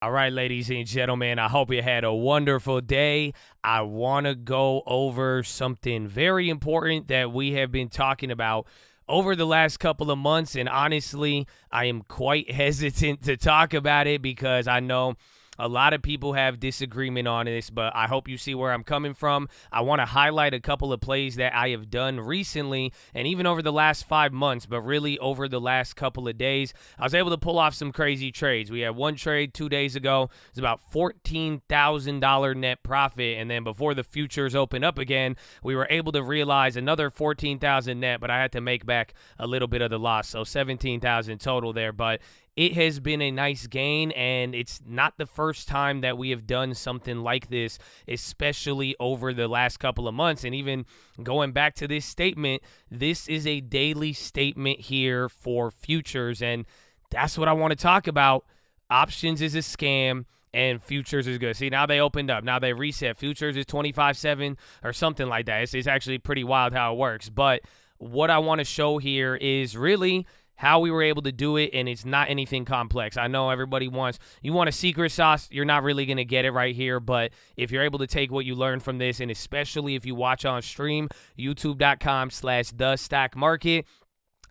All right, ladies and gentlemen, I hope you had a wonderful day. I want to go over something very important that we have been talking about over the last couple of months. And honestly, I am quite hesitant to talk about it because I know a lot of people have disagreement on this, but I hope you see where I'm coming from. I want to highlight a couple of plays that I have done recently and even over the last 5 months, but really over the last couple of days. I was able to pull off some crazy trades. We had one trade 2 days ago. It was about $14,000 net profit, and then before the futures opened up again, we were able to realize another $14,000 net, but I had to make back a little bit of the loss, so $17,000 total there. But it has been a nice gain, and it's not the first time that we have done something like this, especially over the last couple of months. And even going back to this statement, this is a daily statement here for futures, and that's what I want to talk about. Options is a scam, and futures is good. See, now they opened up. Now they reset. Futures is 25.7 or something like that. It's actually pretty wild how it works. But what I want to show here is really how we were able to do it, and it's not anything complex. I know everybody you want a secret sauce. You're not really going to get it right here, but if you're able to take what you learn from this, and especially if you watch on stream, youtube.com/thestockmarket,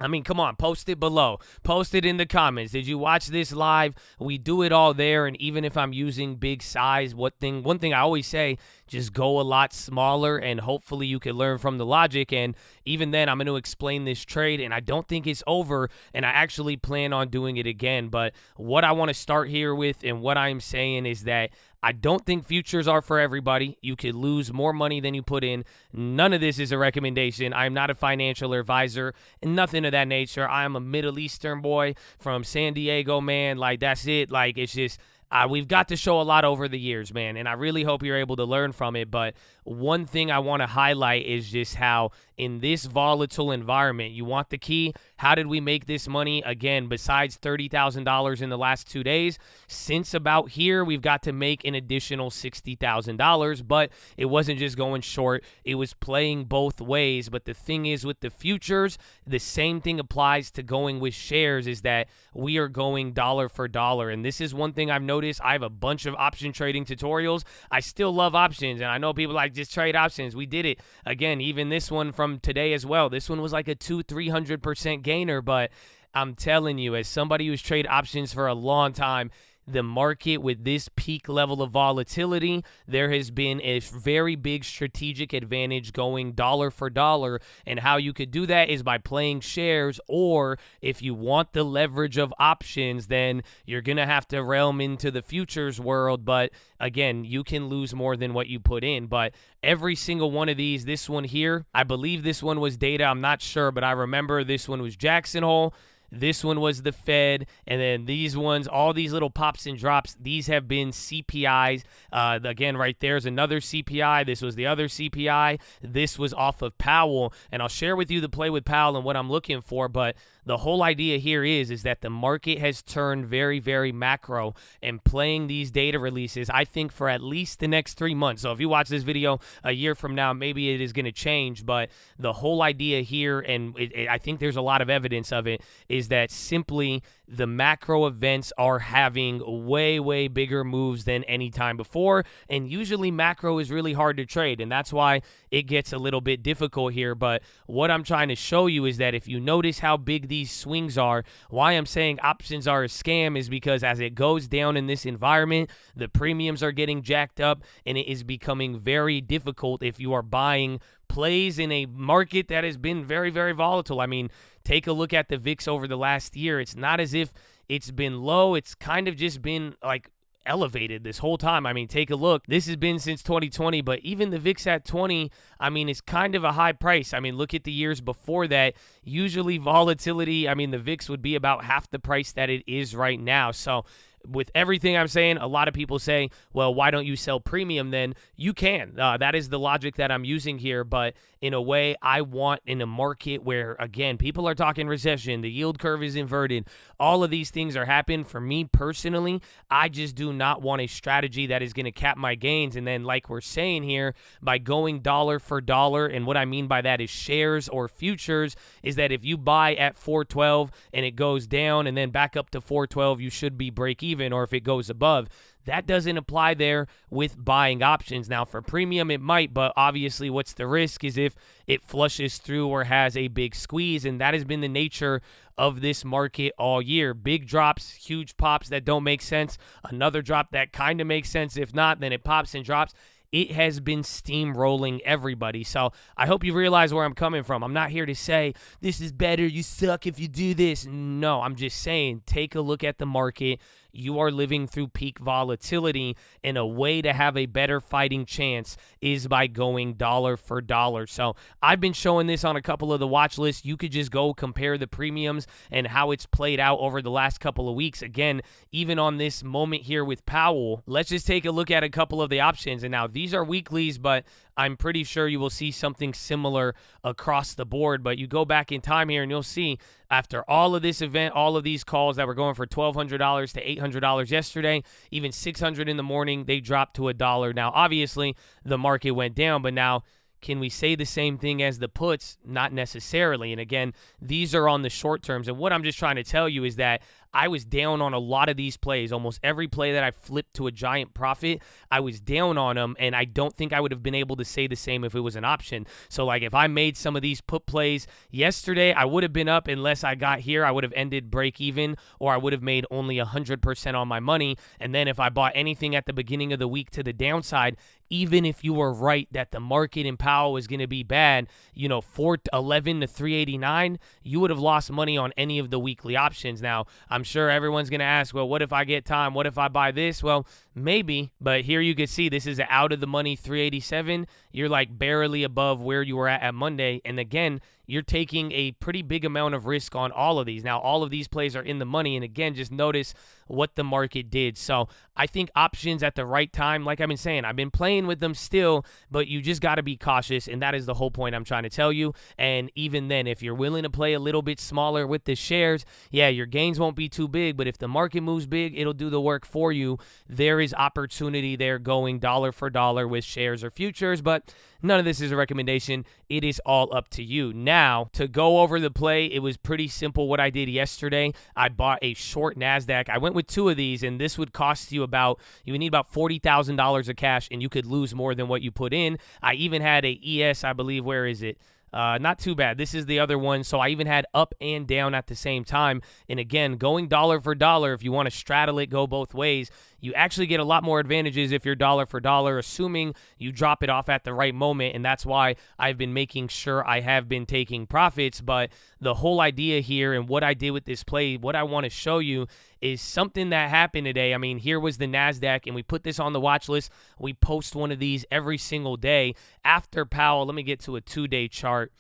I mean, come on, post it below. Post it in the comments. Did you watch this live? We do it all there, and even if I'm using big size, one thing I always say, just go a lot smaller, and hopefully you can learn from the logic. And even then, I'm going to explain this trade, and I don't think it's over, and I actually plan on doing it again. But what I want to start here with and what I'm saying is that I don't think futures are for everybody. You could lose more money than you put in. None of this is a recommendation. I'm not a financial advisor and nothing of that nature. I am a Middle Eastern boy from San Diego, man. Like, that's it. Like, it's just we've got to show a lot over the years, man, and I really hope you're able to learn from it. But one thing I want to highlight is just how in this volatile environment, you want the key. How did we make this money? Again, besides $30,000 in the last 2 days, since about here, we've got to make an additional $60,000, but it wasn't just going short. It was playing both ways. But the thing is with the futures, the same thing applies to going with shares, is that we are going dollar for dollar. And this is one thing I've noticed. I have a bunch of option trading tutorials. I still love options, and I know people like, just trade options. We did it again, even this one from today as well. This one was like a 200-300% gainer, but I'm telling you, as somebody who's traded options for a long time, the market with this peak level of volatility, there has been a very big strategic advantage going dollar for dollar. And how you could do that is by playing shares, or if you want the leverage of options, then you're going to have to realm into the futures world. But again, you can lose more than what you put in. But every single one of these, this one here, I believe this one was data. I'm not sure, but I remember this one was Jackson Hole. This one was the Fed, and then these ones, all these little pops and drops, these have been CPIs. Again, right there's another CPI. This was the other CPI. This was off of Powell, and I'll share with you the play with Powell and what I'm looking for, but the whole idea here is that the market has turned very, very macro, and playing these data releases, I think, for at least the next 3 months. So if you watch this video a year from now, maybe it is going to change, but the whole idea here, and I think there's a lot of evidence of it, is that simply the macro events are having way, way bigger moves than any time before. And usually macro is really hard to trade, and that's why it gets a little bit difficult here. But what I'm trying to show you is that if you notice how big these swings are, why I'm saying options are a scam is because as it goes down in this environment, the premiums are getting jacked up, and it is becoming very difficult if you are buying plays in a market that has been very, very volatile. I mean, take a look at the VIX over the last year. It's not as if it's been low. It's kind of just been like elevated this whole time. I mean, take a look. This has been since 2020, but even the VIX at 20, I mean, it's kind of a high price. I mean, look at the years before that. Usually volatility, I mean, the VIX would be about half the price that it is right now. So with everything I'm saying, a lot of people say, well, why don't you sell premium then? You can. That is the logic that I'm using here. But in a way, I want in a market where, again, people are talking recession, the yield curve is inverted, all of these things are happening. For me personally, I just do not want a strategy that is going to cap my gains. And then, like we're saying here, by going dollar for dollar, and what I mean by that is shares or futures, is that if you buy at 412 and it goes down and then back up to 412, you should be break even or if it goes above. That doesn't apply there with buying options. Now, for premium, it might, but obviously what's the risk is if it flushes through or has a big squeeze, and that has been the nature of this market all year. Big drops, huge pops that don't make sense, another drop that kind of makes sense. If not, then it pops and drops. It has been steamrolling everybody. So I hope you realize where I'm coming from. I'm not here to say this is better, you suck if you do this. No, I'm just saying take a look at the market. You are living through peak volatility, and a way to have a better fighting chance is by going dollar for dollar. So I've been showing this on a couple of the watch lists. You could just go compare the premiums and how it's played out over the last couple of weeks. Again, even on this moment here with Powell, let's just take a look at a couple of the options. And now these are weeklies, but I'm pretty sure you will see something similar across the board. But you go back in time here and you'll see after all of this event, all of these calls that were going for $1,200 to $800 yesterday, even $600 in the morning, they dropped to $1. Now, obviously, the market went down, but now can we say the same thing as the puts? Not necessarily. And again, these are on the short terms. And what I'm just trying to tell you is that I was down on a lot of these plays. Almost every play that I flipped to a giant profit, I was down on them, and I don't think I would have been able to say the same if it was an option. So, like, if I made some of these put plays yesterday, I would have been up unless I got here. I would have ended break even, or I would have made only 100% on my money. And then if I bought anything at the beginning of the week to the downside, even if you were right that the market in Powell was going to be bad, 411 to 389, you would have lost money on any of the weekly options. Now, I'm sure everyone's going to ask, well, what if I get time? What if I buy this? Well, maybe, but here you can see this is an out of the money 387. You're like barely above where you were at Monday. And again, you're taking a pretty big amount of risk on all of these. Now, all of these plays are in the money. And again, just notice what the market did. So I think options at the right time, like I've been saying, I've been playing with them still, but you just got to be cautious. And that is the whole point I'm trying to tell you. And even then, if you're willing to play a little bit smaller with the shares, yeah, your gains won't be too big. But if the market moves big, it'll do the work for you. There is opportunity there going dollar for dollar with shares or futures, but none of this is a recommendation. It is all up to you. Now, to go over the play, it was pretty simple what I did yesterday. I bought a short NASDAQ. I went with two of these, and this would cost you you would need about $40,000 of cash, and you could lose more than what you put in. I even had a ES, I believe, where is it? Not too bad. This is the other one. So I even had up and down at the same time. And again, going dollar for dollar, if you want to straddle it, go both ways, you actually get a lot more advantages if you're dollar for dollar, assuming you drop it off at the right moment. And that's why I've been making sure I have been taking profits. But the whole idea here and what I did with this play, what I want to show you is something that happened today. I mean, here was the NASDAQ, and we put this on the watch list. We post one of these every single day. After Powell, let me get to a 2-day chart,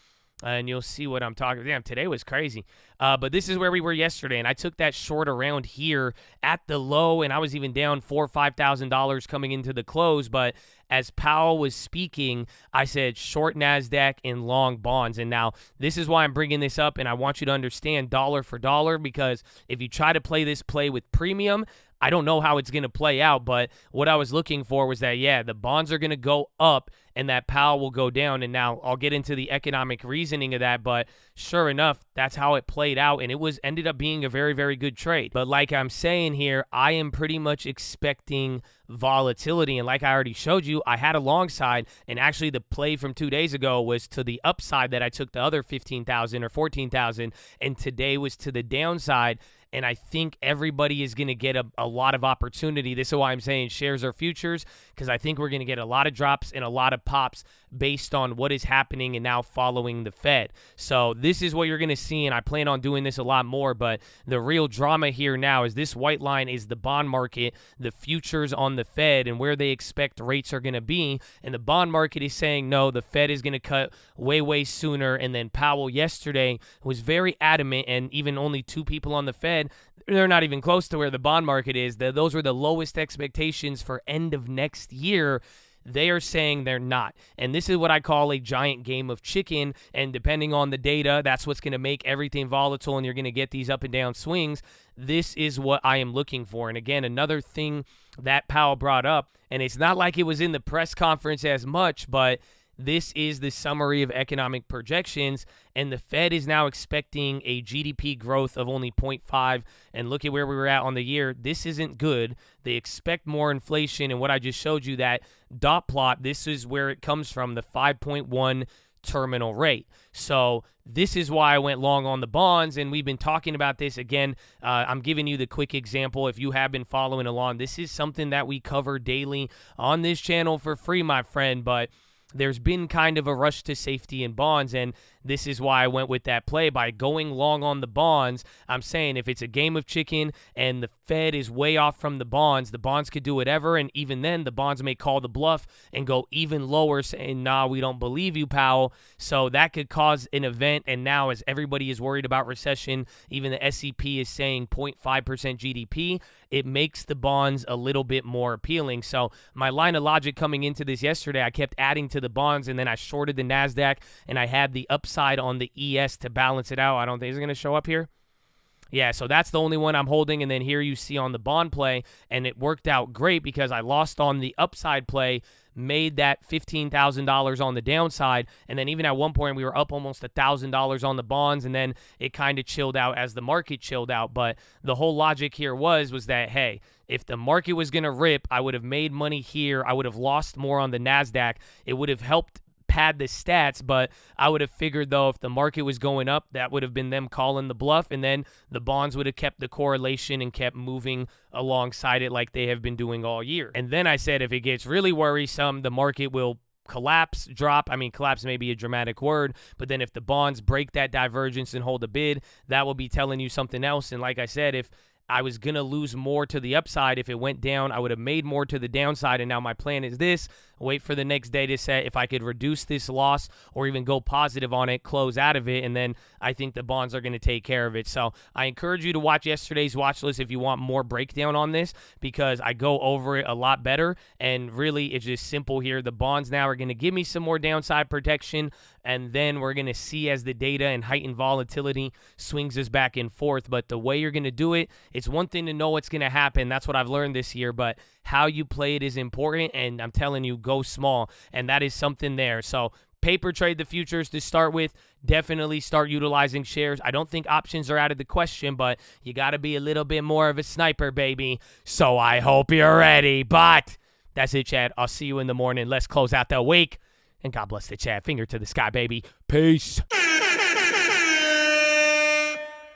and you'll see what I'm talking about. Damn, today was crazy. But this is where we were yesterday, and I took that short around here at the low, and I was even down $4,000 or $5,000 coming into the close. But as Powell was speaking, I said short NASDAQ and long bonds. And now this is why I'm bringing this up, and I want you to understand dollar for dollar, because if you try to play this play with premium, I don't know how it's going to play out, but what I was looking for was that, yeah, the bonds are going to go up and that Powell will go down. And now I'll get into the economic reasoning of that, but sure enough, that's how it played out, and it ended up being a very, very good trade. But like I'm saying here, I am pretty much expecting volatility, and like I already showed you, I had a long side, and actually the play from 2 days ago was to the upside that I took the other 15,000 or 14,000, and today was to the downside. And I think everybody is going to get a lot of opportunity. This is why I'm saying shares or futures, because I think we're going to get a lot of drops and a lot of pops based on what is happening and now following the Fed. So this is what you're going to see, and I plan on doing this a lot more. But the real drama here now is this white line is the bond market, the futures on the Fed, and where they expect rates are going to be. And the bond market is saying, no, the Fed is going to cut way, way sooner. And then Powell yesterday was very adamant, and even only two people on the Fed, they're not even close to where the bond market is. Those were the lowest expectations for end of next year. They are saying they're not. And this is what I call a giant game of chicken. And depending on the data, that's what's going to make everything volatile, and you're going to get these up and down swings. This is what I am looking for. And again, another thing that Powell brought up, and it's not like it was in the press conference as much, but this is the summary of economic projections, and the Fed is now expecting a GDP growth of only 0.5, and look at where we were at on the year. This isn't good. They expect more inflation, and what I just showed you, that dot plot, this is where it comes from, the 5.1 terminal rate. So this is why I went long on the bonds, and we've been talking about this. Again, I'm giving you the quick example. If you have been following along, this is something that we cover daily on this channel for free, my friend, but there's been kind of a rush to safety in bonds, and this is why I went with that play. By going long on the bonds, I'm saying if it's a game of chicken and the Fed is way off from the bonds could do whatever, and even then the bonds may call the bluff and go even lower, saying, nah, we don't believe you, Powell. So that could cause an event, and now as everybody is worried about recession, even the S&P is saying 0.5% GDP, it makes the bonds a little bit more appealing. So my line of logic coming into this yesterday, I kept adding to the bonds, and then I shorted the NASDAQ, and I had the upside on the ES to balance it out. I don't think it's going to show up here. Yeah, so that's the only one I'm holding, and then here you see on the bond play, and it worked out great because I lost on the upside play, made that $15,000 on the downside, and then even at one point we were up almost $1,000 on the bonds, and then it kind of chilled out as the market chilled out. But the whole logic here was that, hey, if the market was going to rip, I would have made money here. I would have lost more on the NASDAQ. It would have helped pad the stats, but I would have figured, though, if the market was going up, that would have been them calling the bluff, and then the bonds would have kept the correlation and kept moving alongside it like they have been doing all year. And then I said, if it gets really worrisome, the market will collapse, drop. I mean, collapse may be a dramatic word, but then if the bonds break that divergence and hold a bid, that will be telling you something else. And like I said, if I was going to lose more to the upside, if it went down, I would have made more to the downside. And now my plan is this: wait for the next day to say if I could reduce this loss or even go positive on it, close out of it, and then I think the bonds are going to take care of it. So I encourage you to watch yesterday's watch list if you want more breakdown on this, because I go over it a lot better, and really it's just simple here. The bonds now are going to give me some more downside protection, and then we're going to see as the data and heightened volatility swings us back and forth. But the way you're going to do it, it's one thing to know what's going to happen. That's what I've learned this year, but how you play it is important, and I'm telling you, go small, and that is something there. So paper trade the futures to start with. Definitely start utilizing shares. I don't think options are out of the question, but you got to be a little bit more of a sniper, baby. So I hope you're ready. But that's it, Chad. I'll see you in the morning. Let's close out the week, and God bless the Chad. Finger to the sky, baby. Peace.